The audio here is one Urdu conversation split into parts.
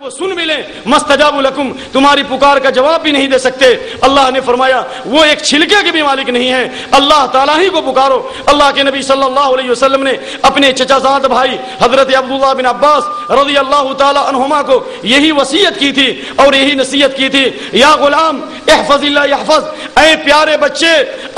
وہ سن بھی لیں مستجابوا لکم تمہاری پکار کا جواب بھی نہیں دے سکتے. اللہ نے فرمایا وہ ایک چھلکے کے بھی مالک نہیں ہے, اللہ تعالیٰ ہی کو پکارو. اللہ کے نبی صلی اللہ علیہ وسلم نے اپنے چچا زاد بھائی حضرت عبداللہ بن عباس رضی اللہ تعالی عنہما کو یہی وصیت کی تھی اور یہی نصیحت کی تھی, یا غلام احفظ اللہ یحفظ, اے پیارے بچے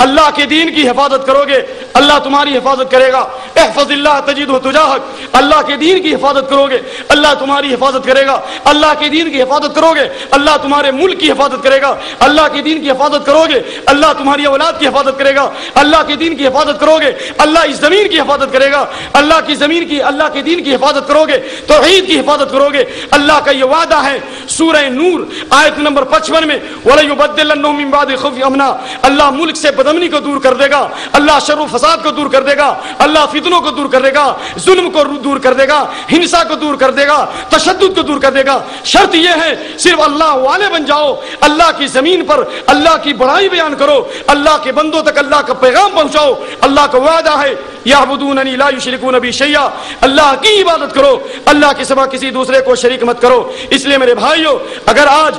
اللہ کے دین کی حفاظت کرو گے اللہ تمہاری حفاظت کرے گا. احفظ اللہ تجدہ تجاہک, اللہ کے دین کی حفاظت کرو گے اللہ تمہاری حفاظت کرے گا. اللہ کے دین کی حفاظت کرو گے اللہ تمہارے ملک کی حفاظت کرے گا. اللہ کے دین کی حفاظت کرو گے اللہ تمہاری اولاد کی حفاظت کرے گا. اللہ کے دین کی حفاظت کرو گے اللہ اس زمین کی حفاظت کرے گا. اللہ کی زمین کی اللہ کے دین کی حفاظت کرو گے توحید کی حفاظت کرو گے. اللہ کا یہ وعدہ ہے سورہ نور آیت نمبر 55 میں, وَلَيُبَدِّلَنَّهُم مِّن بَعْدِ خَوْفِهِمْ أَمْنًا, اللہ ملک سے بدامنی کو دور کر دے گا, اللہ شر و فساد کو دور کر دے گا, اللہ فتنوں کو دور کر دے گا, ظلم کو دور کر دے گا, ہنسا کو دور کر دے گا, تشدد کو دور کر دے گا. شرط یہ ہے صرف اللہ والے بن جاؤ, اللہ کی زمین پر اللہ کی بڑائی بیان کرو, اللہ کے بندوں تک اللہ کا پیغام پہنچاؤ. اللہ کا وعدہ ہے یعبدوننی لا یشرکون بی شیئا, اللہ کی عبادت کرو اللہ کے سوا کسی دوسرے کو شریک مت کرو. اس لیے میرے بھائیو اگر آج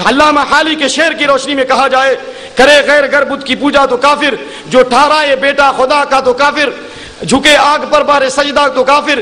علامہ حالی کے شعر کی روشنی میں کہا جائے کرے غیر گر بت کی پوجا تو کافر, جو ٹھہرائے بیٹا خدا کا تو کافر, جھکے آگ پر بارے سجدہ تو کافر,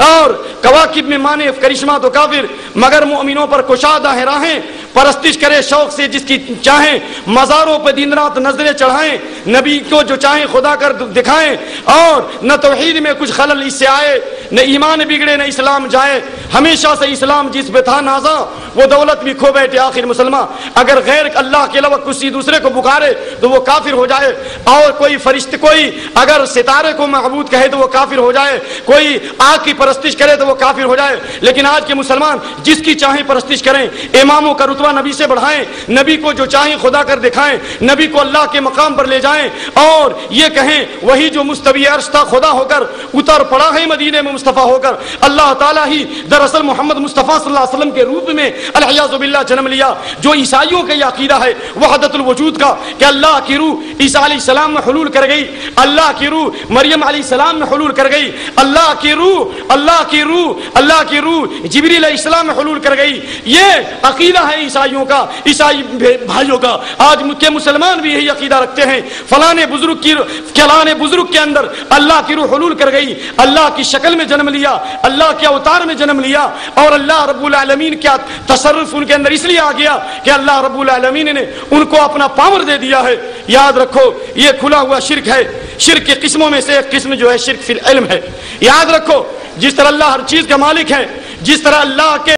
اور کواکب میں مانے کرشمہ تو کافر, مگر مومنوں پر کشادہ ہے راہیں, پرستش کرے شوق سے جس کی چاہیں, مزاروں پہ دن رات نظریں چڑھائیں, نبی کو جو چاہیں خدا کر دکھائیں, اور نہ توحید میں کچھ خلل اس سے آئے, نہ ایمان بگڑے نہ اسلام جائے, ہمیشہ سے اسلام جس پہ تھا نازاں وہ دولت بھی کھو بیٹھے آخر مسلمان. اگر غیر اللہ کے علاوہ کسی دوسرے کو پکارے تو وہ کافر ہو جائے, اور کوئی فرشتے کوئی اگر ستارے کو معبود کہے تو وہ کافر ہو جائے, کوئی آگ کی پرستش کرے تو وہ کافر ہو جائے. لیکن آج کے مسلمان جس کی چاہیں پرستش کریں, اماموں کا رتبہ نبی سے بڑھائیں, نبی کو جو چاہیں خدا کر دکھائیں, نبی کو اللہ کے مقام پر لے جائیں, اور یہ کہیں وہی جو مستوی عرش تھا خدا ہو کر اتر پڑا ہے مدینے میں مصطفیٰ ہو کر. اللہ تعالیٰ ہی دراصل محمد مصطفیٰ صلی اللہ علیہ وسلم کے روپ میں العیاذ باللہ جنم لیا. جو عیسائیوں کا یہ عقیدہ ہے وحدت الوجود کا کہ اللہ کی روح عیسیٰ علیہ السلام میں حلول کر گئی, اللہ کی روح مریم علیہ السلام میں حلول کر گئی, اللہ کی روح جبریل علیہ السلام میں حلول کر گئی, یہ عقیدہ ہے عیسائیوں کا, عیسائی بھائیوں کا. آج کے مسلمان بھی یہی عقیدہ رکھتے ہیں فلانے بزرگ کے اندر اللہ کی روح حلول کر گئی, اللہ کی شکل میں جنم لیا, اللہ کے اوتار میں جنم لیا, اور اللہ رب العالمین کیا تصرف ان کے اندر اس لیے آ گیا کہ اللہ رب العالمین نے ان کو اپنا پاور دے دیا ہے. یاد رکھو یہ کھلا ہوا شرک ہے, شرک کی قسموں میں سے ایک قسم جو ہے شرک فی العلم ہے. یاد رکھو جس طرح اللہ ہر چیز کا مالک ہے, جس طرح اللہ کے